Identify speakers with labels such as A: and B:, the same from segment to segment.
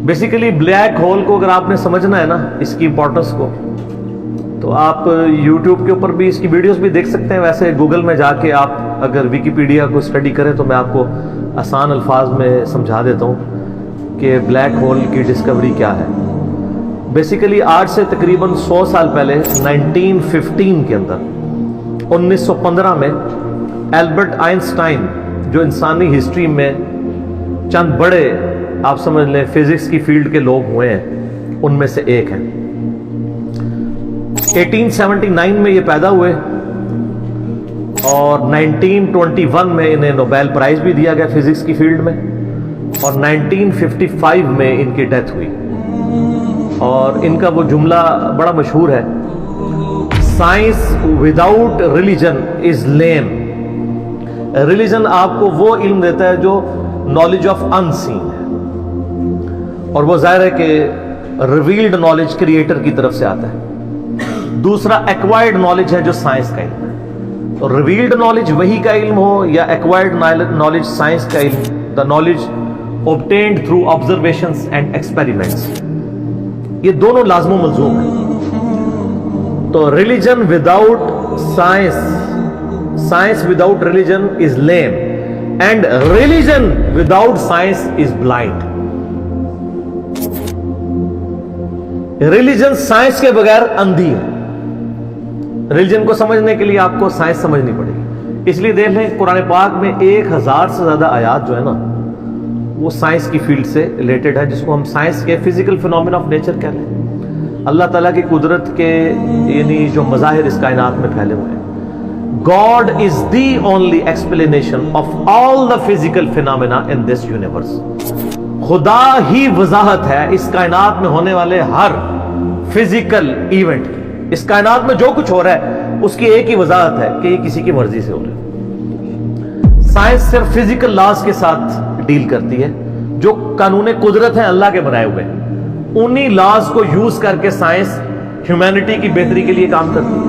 A: Basically black hole کو اگر آپ نے سمجھنا ہے نا، اس کی امپورٹنس کو، تو آپ یوٹیوب کے اوپر بھی اس کی ویڈیوز بھی دیکھ سکتے ہیں. ویسے گوگل میں جا کے آپ اگر ویکیپیڈیا کو اسٹڈی کریں تو میں آپ کو آسان الفاظ میں سمجھا دیتا ہوں کہ بلیک ہول کی ڈسکوری کیا ہے. بیسیکلی آج سے تقریباً 100 سال پہلے 1915 کے اندر 1915 میں البرٹ آئنسٹائن، جو انسانی ہسٹری میں چند بڑے آپ سمجھ لیں فزکس کی فیلڈ کے لوگ ہوئے ہیں، ان میں سے ایک ہیں. 1879 میں یہ پیدا ہوئے اور 1921 میں انہیں نوبیل پرائز بھی دیا گیا فزکس کی فیلڈ میں، اور 1955 میں ان کی ڈیتھ ہوئی. اور ان کا وہ جملہ بڑا مشہور ہے، science without religion is lame. Religion آپ کو وہ علم دیتا ہے جو نالج آف ان سین ہے، اور وہ ظاہر ہے کہ ریویلڈ نالج کریٹر کی طرف سے آتا ہے. دوسرا ایکوائرڈ نالج ہے جو سائنس کا علم ہے. تو ریویلڈ نالج وحی کا علم ہو یا ایکوائرڈ نالج سائنس کا علم، the knowledge obtained through observations and experiments، یہ دونوں لازم و ملزوم ہیں. تو religion without science, science without religion is lame، and religion without science is blind. Religion science کے بغیر اندھی ہے. ریلیجن کو سمجھنے کے لیے آپ کو سائنس سمجھنی پڑے گی. اس لیے دیکھ لیں قرآن پاک میں 1000 سے زیادہ آیات جو ہے نا وہ سائنس کی فیلڈ سے ریلیٹڈ ہے، جس کو ہم سائنس کے فزیکل فینومینا آف نیچر کہہ لیں. اللہ تعالیٰ کی قدرت کے یعنی جو مظاہر اس کائنات میں پھیلے ہوئے ہیں. God is the only explanation of all the physical phenomena in this universe. خدا ہی وضاحت ہے اس کائنات میں ہونے والے ہر فزیکل ایونٹ کی. اس کائنات میں جو کچھ ہو رہا ہے اس کی ایک ہی وضاحت ہے کہ یہ کسی کی مرضی سے ہو رہا ہے. سائنس صرف فزیکل لاز کے ساتھ ڈیل کرتی ہے، جو قانون قدرت ہیں اللہ کے بنائے ہوئے، انہی لاز کو یوز کر کے سائنس ہیومینٹی کی بہتری کے لیے کام کرتی ہے.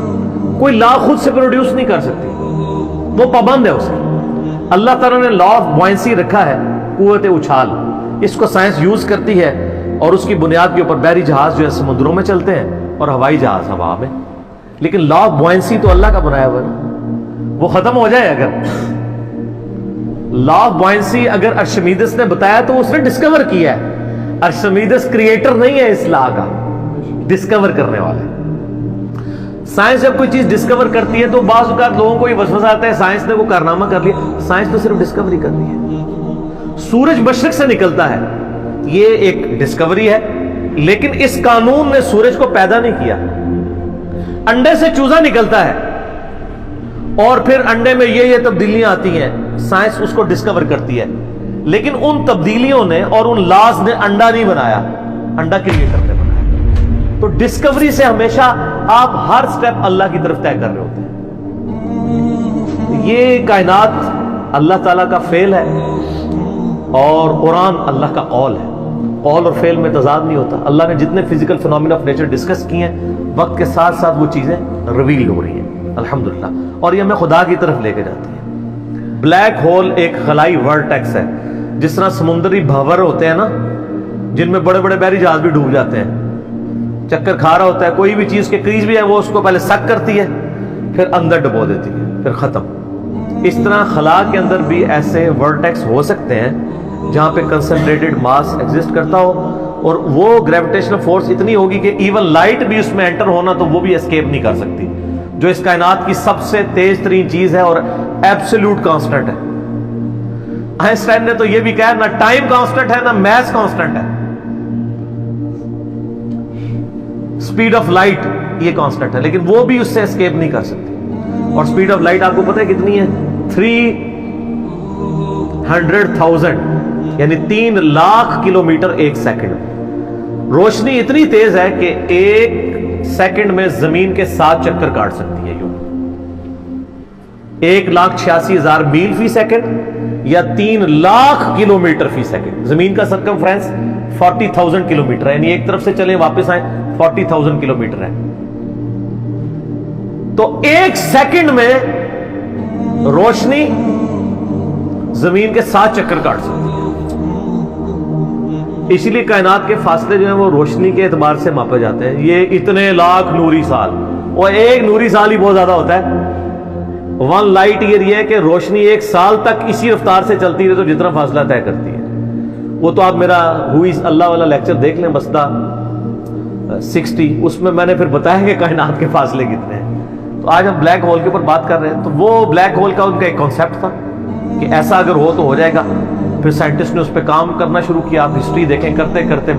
A: کوئی لا خود سے پروڈیوس نہیں کر سکتی، وہ پابند ہے اسے. اللہ تعالیٰ نے لا آف بوائنسی رکھا ہے، قوت اچھال، اس کو سائنس یوز کرتی ہے، اور اس کی بنیاد کے اوپر بحری جہاز جو ہے سمندروں میں چلتے ہیں اور ہوائی جہاز ہوا میں. لیکن لا آف بوائنسی تو اللہ کا بنایا ہوا ہے، وہ ختم ہو جائے اگر لا آف بوائنسی اگر ارشمیدس نے بتایا تو اس نے ڈسکور کیا ہے. ارشمیدس کریٹر نہیں ہے اس لا کا، ڈسکور کرنے والا ہے. سائنس جب کوئی چیز ڈسکور کرتی ہے تو بعض اوقات لوگوں کو یہ وسوسہ آتا ہے سائنس نے وہ کارنامہ کر لیا. سائنس تو صرف ڈسکوری کرنی ہے. سورج مشرق سے نکلتا ہے، یہ ایک ڈسکوری ہے، لیکن اس قانون نے سورج کو پیدا نہیں کیا. انڈے سے چوزا نکلتا ہے اور پھر انڈے میں یہ تبدیلیاں آتی ہیں، سائنس اس کو ڈسکور کرتی ہے، لیکن ان تبدیلیوں نے اور ان لاز نے انڈا نہیں بنایا، انڈا کریٹر نے بنایا. تو ڈسکوری سے ہمیشہ آپ ہر سٹیپ اللہ کی طرف طے کر رہے ہوتے ہیں. یہ کائنات اللہ تعالیٰ کا فعل ہے اور قرآن اللہ کا قول ہے. قول اور فعل میں تضاد نہیں ہوتا. اللہ نے جتنے physical phenomena of nature discuss کیے ہیں، وقت کے ساتھ ساتھ وہ چیزیں ریویل ہو رہی ہیں الحمدللہ، اور یہ ہمیں خدا کی طرف لے کے جاتی ہیں. بلیک ہول ایک خلائی ورٹیکس ہے. جس طرح سمندری بھنور ہوتے ہیں نا، جن میں بڑے بڑے بحری جہاز بھی ڈوب جاتے ہیں، چکر کھا رہا ہوتا ہے، کوئی بھی چیز کے قریب بھی ہے وہ اس کو پہلے سک کرتی ہے پھر اندر ڈبو دیتی ہے پھر ختم. اس طرح خلا کے اندر بھی ایسے ورٹیکس ہو سکتے ہیں جہاں پہ کنسنٹریٹڈ ماس ایگزسٹ کرتا ہو، اور وہ گریویٹیشنل فورس اتنی ہوگی کہ ایون لائٹ بھی اس میں انٹر ہونا تو وہ بھی اسکیپ نہیں کر سکتی، جو اس کائنات کی سب سے تیز ترین چیز ہے اور ایبسولوٹ کانسٹنٹ ہے. آئنسٹائن نے تو یہ بھی کہا نہ ٹائم کانسٹنٹ ہے نہ میس کانسٹنٹ ہے، سپیڈ آف لائٹ یہ کانسٹنٹ ہے، لیکن وہ بھی اس سے اسکیپ نہیں کر سکتی. اور سپیڈ آف لائٹ آپ کو پتہ ہے کتنی ہے؟ 300,000 یعنی 3 لاکھ کلومیٹر ایک سیکنڈ. روشنی اتنی تیز ہے کہ ایک سیکنڈ میں زمین کے 7 چکر کاٹ سکتی ہے. یوں 1,86,000 میل فی سیکنڈ یا 3 لاکھ کلومیٹر فی سیکنڈ. زمین کا سرکمفرنس 40,000 کلومیٹر ہے، یعنی ایک طرف سے چلیں واپس آئیں 40,000 کلومیٹر ہے. تو ایک سیکنڈ میں روشنی زمین کے 7 چکر کاٹ سکتی ہے. اسی لیے کائنات کے فاصلے جو ہیں وہ روشنی کے اعتبار سے ماپے جاتے ہیں. یہ اتنے لاکھ نوری سال، اور ایک نوری سال ہی بہت زیادہ ہوتا ہے. 1 لائٹ ایئر یہ ہے کہ روشنی 1 سال تک اسی رفتار سے چلتی رہے تو جتنا فاصلہ طے کرتی ہے. وہ تو آپ میرا ہوئی اللہ والا لیکچر دیکھ لیں، مسئلہ 60، اس میں نے پھر بتایا کہ کائنات کے فاصلے کتنے ہیں. تو آج ہم بلیک ہول کے اوپر بات کر رہے ہیں. تو وہ بلیک ہول کا ان کا ایک کانسیپٹ تھا کہ ایسا اگر ہو تو ہو جائے گا. پھر سائنٹسٹ نے اس پہ کام کرنا شروع کیا. آپ ہسٹری دیکھیں، کرتے کرتے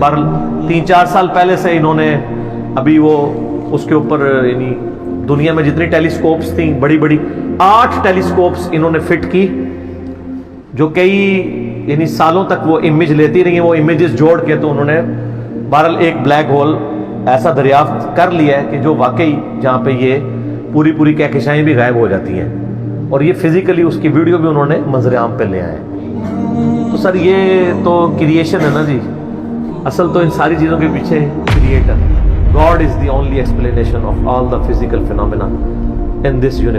A: 3-4 سال پہلے سے انہوں نے ابھی وہ اس کے اوپر یعنی دنیا میں جتنی ٹیلیسکوپس تھیں بڑی بڑی 8 ٹیلیسکوپس انہوں نے فٹ کی، جو کئی یعنی سالوں تک وہ امیج لیتی رہی ہیں. وہ امیجز جوڑ کے تو انہوں نے بہرحال ایک بلیک ہول ایسا دریافت کر لیا ہے کہ جو واقعی جہاں پہ یہ پوری کہکشائیں بھی غائب ہو جاتی ہیں. اور یہ فزیکلی اس کی ویڈیو بھی انہوں نے منظر عام پہ لے آئے. تو سر یہ تو کریشن ہے نا جی، اصل تو ان ساری چیزوں کے پیچھے creator God is the only explanation of all the physical phenomena in this universe.